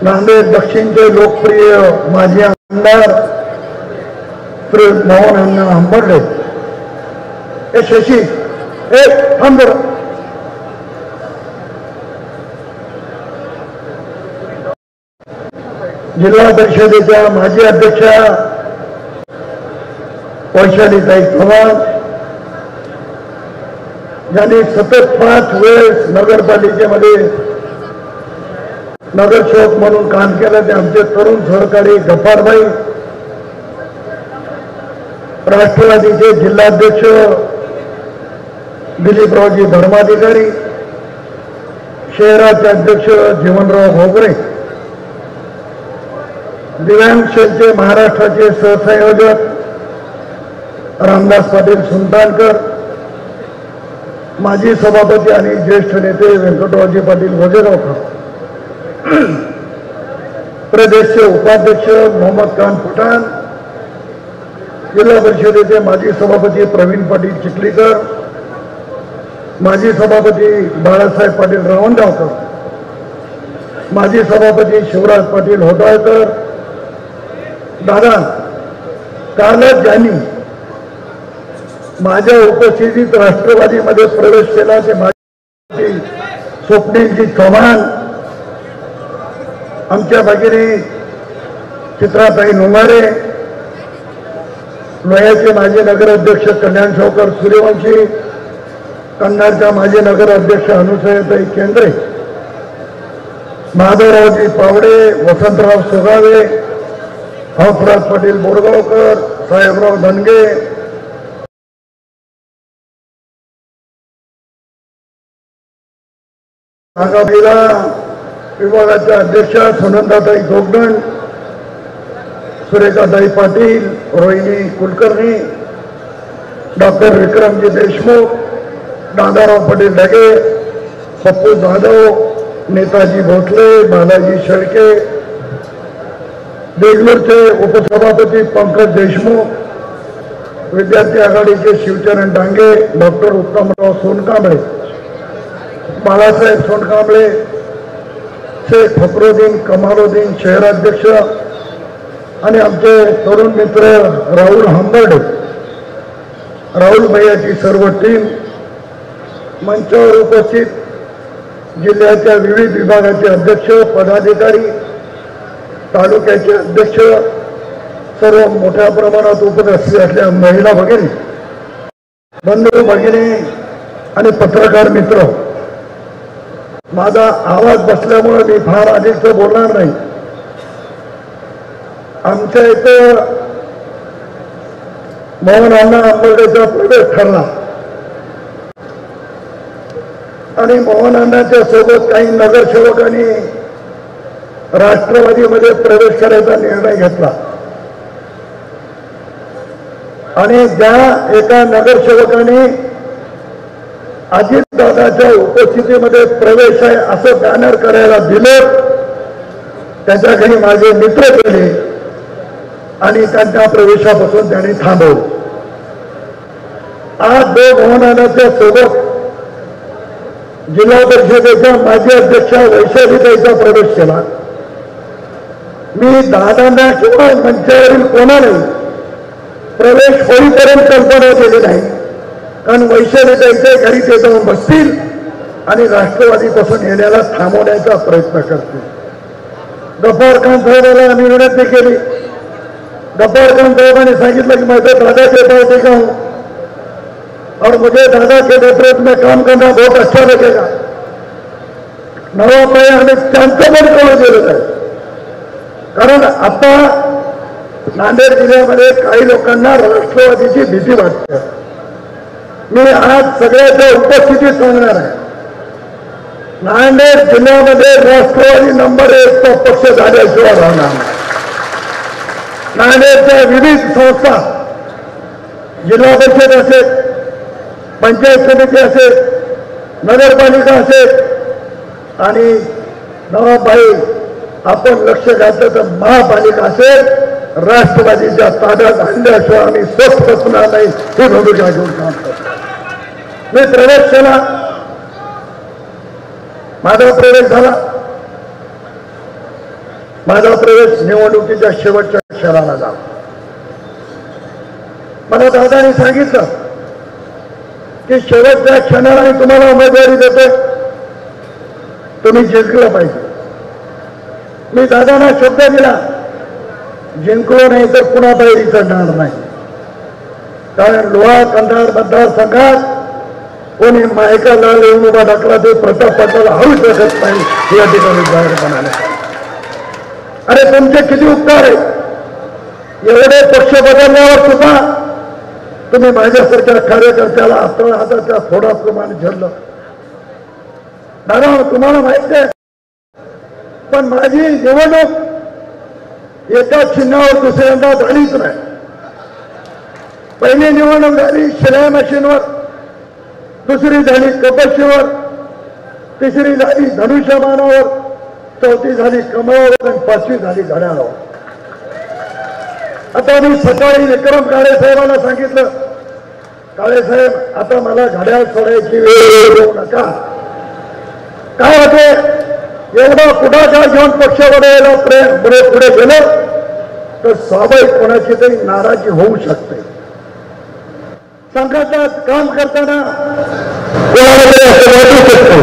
नांदेड दक्षिणचे लोकप्रिय माजी आमदार श्री मोहन अण्णा हंबर्डे हे शशी एक थांब जरा. जिल्हा परिषदेच्या माजी अध्यक्षा वैशालीताई चव्हाण यांनी सतत 5 वेळेस नगरपालिकेमध्ये नगरसेवक म्हणून काम केलं ते आमचे तरुण सहकारी गफ्फारभाई, राष्ट्रवादीचे जिल्हाध्यक्ष दिलीपरावजी धर्माधिकारी, शहराचे अध्यक्ष जीवनराव भोगरे, दिव्यांग सेलचे महाराष्ट्राचे सहसंयोजक रामदास पाटील सुलतानकर, माजी सभापती आणि ज्येष्ठ नेते व्यंकटरावजी पाटील वजेगावकर, प्रदेशचे उपाध्यक्ष मोहम्मद खान पठाण, जिल्हा परिषदेचे माजी सभापती प्रवीण पाटील चिखलीकर, माजी सभापती बाळासाहेब पाटील रावणगावकर, माजी सभापती शिवराज पाटील होटाळकर. दादा, कालच ज्यांनी माझ्या उपस्थितीत राष्ट्रवादीमध्ये प्रवेश केला ते माझी स्वप्नीलजी चव्हाण, आमच्या भगिनी चित्राताई नुमारे, लोह्याचे माजी नगराध्यक्ष कल्याण सावकर सूर्यवंशी, कन्नडच्या माजी नगराध्यक्ष अनुसयाताई केंद्रे, माधवरावजी पावडे, वसंतराव सुगावे, हंसराज पाटील बोरगावकर, साहेबराव धनगे, आगामीला विभागाच्या अध्यक्षा सुनंदाताई जोगदंड, सुरेखाताई पाटील, रोहिणी कुलकर्णी, डॉक्टर विक्रमजी देशमुख, दादाराव पाटील ढगे, पप्पू जाधव, नेताजी भोसले, बालाजी शेळके, देगलूरचे उपसभापती पंकज देशमुख, विद्यार्थी आघाडीचे शिवचरण डांगे, डॉक्टर उत्तमराव सोनकांबळे, बाळासाहेब सोनकांबळे, शेख फखरुद्दीन कमालुद्दीन शहराध्यक्ष आणि आमचे तरुण मित्र राहुल हंबर्डे, राहुल भैयाची सर्व टीम, मंचावर उपस्थित जिल्ह्याच्या विविध विभागाचे अध्यक्ष पदाधिकारी, तालुक्याचे अध्यक्ष, सर्व मोठ्या प्रमाणात उपस्थित असलेल्या महिला भगिनी, बंधू भगिनी आणि पत्रकार मित्र, माझा आवाज बसल्यामुळे मी फार अधिक बोलणार नाही. आमच्या इथं मोहन अण्णा हंबर्डेचा प्रवेश ठरला आणि मोहन अण्णाच्या सोबत काही नगरसेवकांनी राष्ट्रवादीमध्ये प्रवेश करायचा निर्णय घेतला आणि ज्या एका नगरसेवकाने अजितदादाच्या उपस्थितीमध्ये प्रवेश आहे असं बॅनर करायला दिलं, त्याच्या घरी माझे मित्र गेले आणि त्यांच्या प्रवेशापासून त्यांनी थांबवलं. आज मोहन अण्णाच्या सोबत जिल्हा परिषदेच्या माजी अध्यक्षा वैशालीताईचा प्रवेश केला. मी दादांना किंवा मंचावरील कोणालाही प्रवेश होईपर्यंत कल्पना केली नाही, कारण वैशालीताईच्या घरी ते जाऊन बसतील आणि राष्ट्रवादीपासून येण्याला थांबवण्याचा प्रयत्न करतील. गफ्फार खान साहेबांना आम्ही विनंती केली. गफ्फार खान साहेबांनी सांगितलं की मैं दादा के पास देखा हूं और मुझे दादा के नेतृत्व में काम करना बहुत अच्छा लगेगा. नवाब आम्ही त्यांचं पण कळून दिलेलं आहे, कारण आता नांदेड जिल्ह्यामध्ये काही लोकांना राष्ट्रवादीची भीती वाटते. मी आज सगळ्याच्या उपस्थितीत सांगणार आहे, नांदेड जिल्ह्यामध्ये राष्ट्रवादी नंबर 1 चा पक्ष झाल्याशिवाय राहणार नाही. नांदेडच्या विविध संस्था, जिल्हा परिषद असेल, पंचायत समिती असेल, नगरपालिका असेल आणि नवाबाई आपण लक्ष घातलं तर महापालिका असेल, राष्ट्रवादीच्या ताब्यात आणल्याशिवाय आम्ही स्वस्थ बसणार नाही ही भूमिका घेऊन काम करतो. मी प्रवेश केला, माझा प्रवेश झाला माझा प्रवेश निवडणुकीच्या शेवटच्या क्षणाला झाला. मला दादाने सांगितलं की शेवटच्या क्षणाला मी तुम्हाला उमेदवारी देतोय, तुम्ही जिंकलं पाहिजे. मी दादांना शब्द दिला, जिंकलो नाही तर पुन्हा पायरी चढणार नाही. कारण लोहा कंधार मतदारसंघात कोणी मायकाला येऊन उभा टाकला ते प्रताप पाटलाला हळू शकत नाही या ठिकाणी जाहीर म्हणाले. अरे तुमचे किती उपकार आहे, एवढे पक्ष बदलल्यावर सुद्धा तुम्ही माझ्यासारख्या कार्यकर्त्याला आपल्या हाताच्या थोडा प्रमाण झेललं. दादा तुम्हाला माहिती आहे, पण माझी निवडणूक एका चिन्हावर दुसऱ्यांदा झालीच नाही. पहिली निवडणूक झाली शिलाई मशीनवर, दुसरी झाली कपशीवर, तिसरी झाली धनुष्यमानावर, चौथी झाली कमळावर आणि पाचवी झाली घड्याळावर. आता मी सकाळी विक्रम काळे साहेबांना सांगितलं, काळे साहेब आता मला घड्याळ सोडायची वेळ येऊ नका. काय होते, एवढा पुढाकार घेऊन पक्ष बरोबर पुढे गेलं तर स्वाभाविक कोणाची तरी नाराजी होऊ शकते. संघात काम करताना कोणाला असं वाटू शकतो,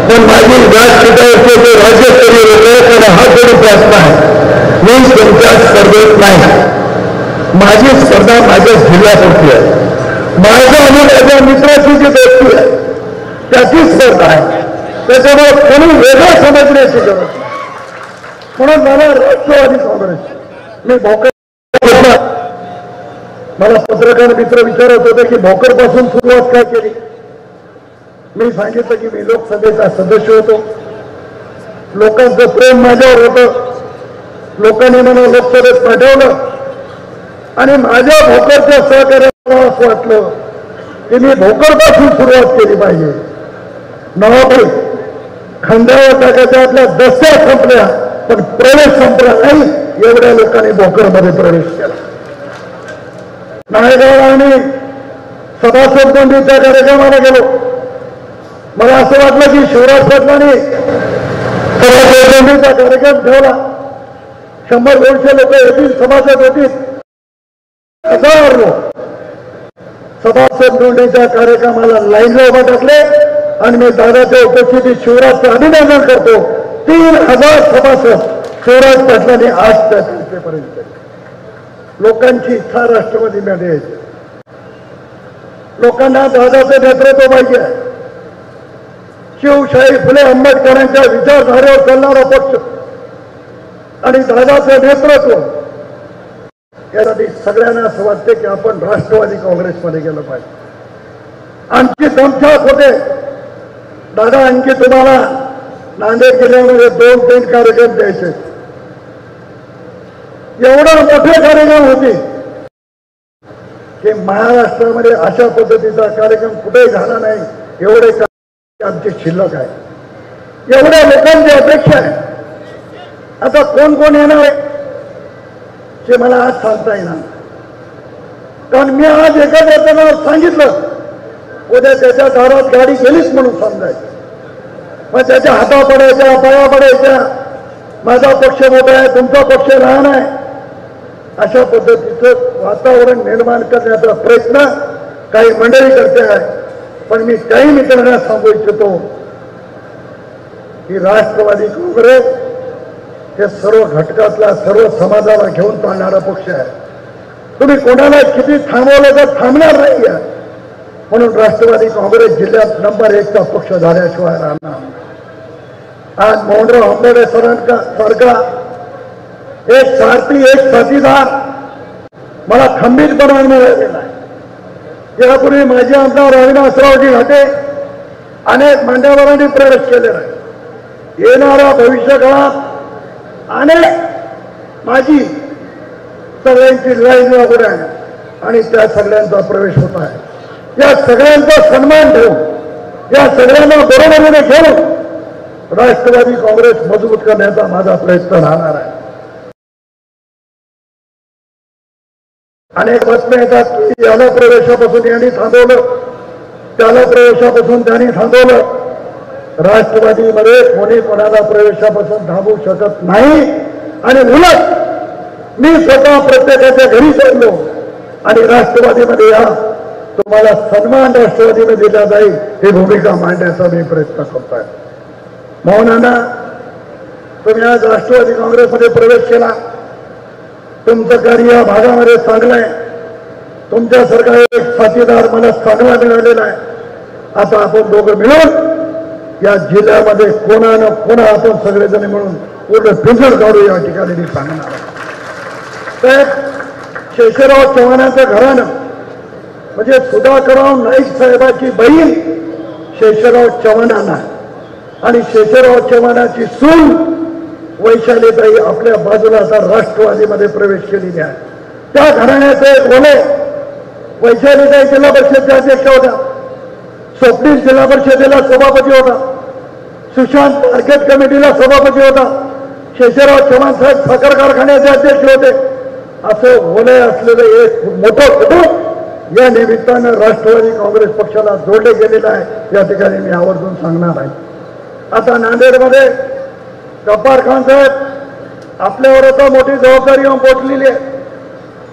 पण माझी व्यासपीठावरचे जे राज्यस्तरीय लोक त्यांना हा जरी प्रश्न आहे, मी त्यांच्या स्पर्धेत नाही. माझी स्पर्धा माझ्या जिल्ह्यापुरती आहे. माझ्या आणि माझ्या मित्राची जी दोस्ती आहे त्याची स्पर्धा आहे. त्याच्यामुळे कोणी वेगळं समजण्याची गरज नाही. म्हणून मला राष्ट्रवादी काँग्रेस, मी भोकर, मला पत्रकार मित्र विचारत होते की भोकर पासून सुरुवात काय केली. मी सांगितलं की मी लोकसभेचा सदस्य होतो, लोकांचं प्रेम माझ्यावर होतं, लोकांनी मला लोकसभेत पाठवलं आणि माझ्या भोकरच्या सहकार्याला असं वाटलं की मी भोकरपासून सुरुवात केली पाहिजे. नवाबाई खांद्यावर टाकायच्या आपल्या दस्त्या संपल्या, पण प्रवेश संपला नाही. एवढ्या लोकांनी भोकरमध्ये प्रवेश केला. नायगाव आणि सभासद नोंदीच्या कार्यक्रमाला गेलो. मला असं वाटलं की शिवराज पाटलांनी सभासद नोंदीचा कार्यक्रम ठेवला, 100-200 लोक येतील, सभासद होतील, 1000 लोक. सभासद नोंदीच्या कार्यक्रमाला लाईनला उभा टाकले आणि मी दादाच्या उपस्थितीत शिवराजचं अभिनंदन करतो. 3000 सभासद शिवराज पाटलांनी आज त्या संस्थेपर्यंत. लोकांची इच्छा राष्ट्रवादीमध्ये यायची. लोकांना दादाचं नेतृत्व पाहिजे. शिवशाही फुले आंबेडकरांच्या विचारधारेवर चालणारा पक्ष आणि दादाचं नेतृत्व, यासाठी सगळ्यांना असं वाटते की आपण राष्ट्रवादी काँग्रेसमध्ये गेलं पाहिजे. आमची दमछाक होते, दादा आणखी तुम्हाला नांदेड जिल्ह्यामध्ये 2-3 कार्यक्रम द्यायचे. एवढा मोठे कार्यक्रम होते की महाराष्ट्रामध्ये अशा पद्धतीचा कार्यक्रम कुठेही झाला नाही. एवढे आमची शिल्लक आहे, एवढ्या लोकांची अपेक्षा आहे. आता कोण कोण येणार आहे ते मला आज सांगता येणार, कारण मी आज एका नेत्याला सांगितलं, उद्या त्याच्या दारात गाडी गेलीच म्हणून समजायचं. मग त्याच्या हाता पडायच्या, पाया पडायच्या, माझा पक्ष मोठा आहे, तुमचा पक्ष लहान आहे, अशा पद्धतीचं वातावरण निर्माण करण्याचा प्रयत्न काही मंडळी करते आहे. पण मी काही मित्रांना सांगू इच्छितो की राष्ट्रवादी काँग्रेस हे सर्व घटकातला, सर्व समाजाला घेऊन चालणारा पक्ष आहे. तुम्ही कोणाला किती थांबवलं तर थांबणार नाही आहे. म्हणून राष्ट्रवादी काँग्रेस जिल्ह्यात नंबर 1चा पक्ष झाल्याशिवाय राहणार. आज मोहनराव आंबेडकर सारखा एक सारथी, एक साथीदार मला खंबीरपणाने मिळालेला आहे. यापूर्वी माजी आमदार अविनाशरावजी घाटे अनेक मान्यवरांनी प्रवेश केलेला आहे. येणाऱ्या भविष्यकाळात अनेक माझी सगळ्यांची लाईन लागून आहे आणि त्या सगळ्यांचा प्रवेश होत आहे. या सगळ्यांचा सन्मान ठेवून, या सगळ्यांना बरोबरीने घेऊन राष्ट्रवादी काँग्रेस मजबूत करण्याचा माझा प्रयत्न राहणार आहे. अनेक बातम्या येतात की याला प्रवेशापासून यांनी थांबवलं, त्याला प्रवेशापासून त्यांनी थांबवलं. राष्ट्रवादीमध्ये कोणी कोणाला प्रवेशापासून थांबवू शकत नाही. आणि उलट मी स्वतः प्रत्येकाच्या घरी चाललो आणि राष्ट्रवादीमध्ये या, तुम्हाला सन्मान राष्ट्रवादीने दिला जाईल ही भूमिका मांडण्याचा मी प्रयत्न करतोय. मोहनांना तुम्ही आज राष्ट्रवादी काँग्रेसमध्ये प्रवेश केला, तुमचं कार्य या भागामध्ये चांगलं आहे, तुमच्यासारखा एक साथीदार मला चांगला मिळालेला आहे. आता आपण दोघं मिळून या जिल्ह्यामध्ये कोणानं कोणा आपण सगळेजण मिळून पूर्ण फिजर काढू या ठिकाणी मी सांगणार आहे. तर शेषराव चव्हाणांचं घराणं म्हणजे सुधाकरराव नाईक साहेबांची बहीण शेषराव चव्हाणांना आणि शेषराव चव्हाणांची सून वैशालीताई आपल्या बाजूला आता राष्ट्रवादीमध्ये प्रवेश केलेली आहे. त्या घराण्याचे एक ओले वैशालीताई जिल्हा परिषदेच्या अध्यक्ष होत्या, स्वप्नील जिल्हा परिषदेला सभापती होता, सुशांत मार्केट कमिटीला सभापती होता, शेषराव चव्हाण साहेब साखर कारखान्याचे अध्यक्ष होते. असं ओले असलेलं एक मोठं कुटुंब या निमित्तानं राष्ट्रवादी काँग्रेस पक्षाला जोडले गेलेलं आहे, या ठिकाणी मी आवर्जून सांगणार आहे. आता नांदेडमध्ये गब्बार खान साहेब आपल्यावर आता मोठी जबाबदारी येऊन पोचलेली आहे.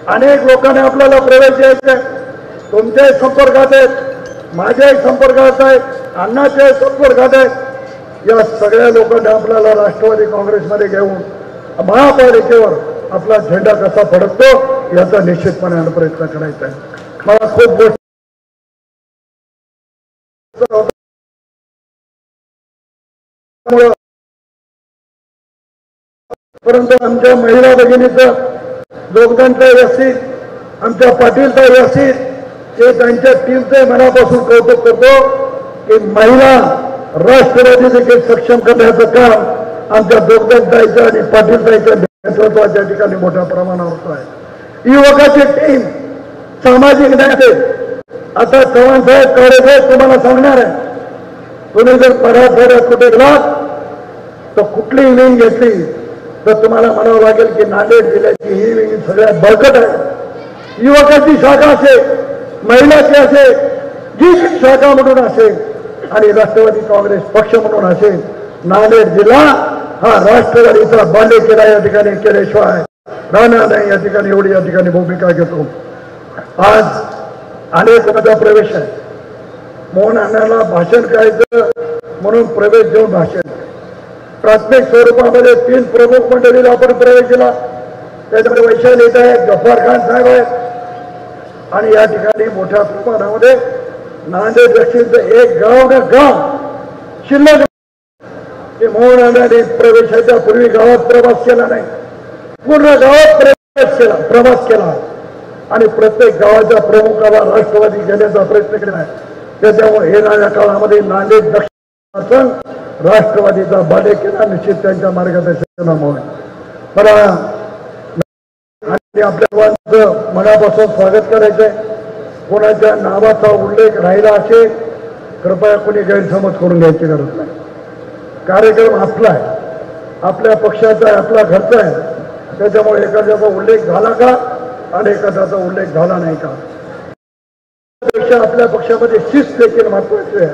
अनेक लोकांनी आपल्याला प्रवेश द्यायचा आहे, तुमच्याही संपर्कात आहेत, माझ्याही संपर्कात आहेत, अण्णाच्याही संपर्कात आहेत. या सगळ्या लोकांनी आपल्याला राष्ट्रवादी काँग्रेसमध्ये घेऊन महापालिकेवर आपला झेंडा कसा फडकतो याचा निश्चितपणे प्रयत्न करायचा आहे. मला खूप गोष्ट परंतु आमच्या महिला भगिनीचं योगदानताई असतील, आमच्या पाटीलताई असतील, ते त्यांच्या टीमचे मनापासून कौतुक करतो की महिला राष्ट्रवादी देखील सक्षम करण्याचं काम आमच्या योगदानताईच्या आणि पाटीलताईच्या नेतृत्वाच्या ठिकाणी मोठ्या प्रमाणावर होत आहे. युवकाची टीम सामाजिक न्याय आता चव्हाण साहेब कार्यसाहेब तुम्हाला सांगणार आहे, तुम्ही जर मराठवाड्यात कुठे गेलात तर कुठलीही विंग घेतली तर तुम्हाला म्हणावं लागेल की नांदेड जिल्ह्याची ही विंग सगळ्यात बळकट आहे. युवकाची शाखा असेल, महिलाची असेल, जी शाखा म्हणून असेल आणि राष्ट्रवादी काँग्रेस पक्ष म्हणून असेल, नांदेड जिल्हा हा राष्ट्रवादीचा बालेकिल्ला या ठिकाणी केल्याशिवाय राहणार नाही. या ठिकाणी एवढी या ठिकाणी भूमिका घेतो. आज अनेक माझा प्रवेश आहे. मोहन अण्णाला भाषण करायचं म्हणून प्रवेश देऊन भाषण, प्राथमिक स्वरूपामध्ये 3 प्रमुख मंडळीला आपण प्रवेश दिला. त्याच्यामध्ये वैशालीताई आहेत, गब्बार खान साहेब आहेत आणि या ठिकाणी मोठ्या प्रमाणामध्ये नांदेड दक्षिणचं एक गाव ना गाव शिल्लक की मोहन अण्णांनी प्रवेशाच्या पूर्वी गावात प्रवास केला नाही, पूर्ण गावात प्रवास केला आणि प्रत्येक गावाच्या प्रमुखाला राष्ट्रवादी घेण्याचा प्रयत्न केला आहे. त्याच्यामुळे येणाऱ्या काळामध्ये नांदेड दक्षिण राष्ट्रवादीचा बालेकिल्ला निश्चित त्यांच्या मार्गदर्शनामुळे. मला आणि आपल्या सर्वांचं मनापासून स्वागत करायचंय. कोणाच्या नावाचा उल्लेख राहिला असेल कृपया कोणी गैरसमज करून घ्यायची गरज नाही. कार्यक्रम आपला आहे, आपल्या पक्षाचा आहे, आपला घरचा आहे. त्याच्यामुळे एखाद्याचा उल्लेख झाला का आणि एखाद्याचा उल्लेख झाला नाही का, पेक्षा आपल्या पक्षामध्ये शिस्त देखील महत्वाची आहे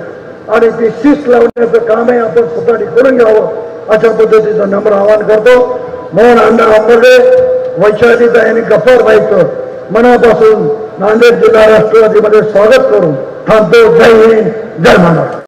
आणि ती शिस्त लावण्याचं कामही आपण स्वतःने करून घ्यावं अशा पद्धतीचं नम्र आवाहन करतो. मोहन अण्णा आंबर्डे, वैशालीताई आणि गब्बारबाईचं मनापासून नांदेड जिल्हा राष्ट्रवादीमध्ये स्वागत करून थांबतो. जय हिंद, जय महाराष्ट्र.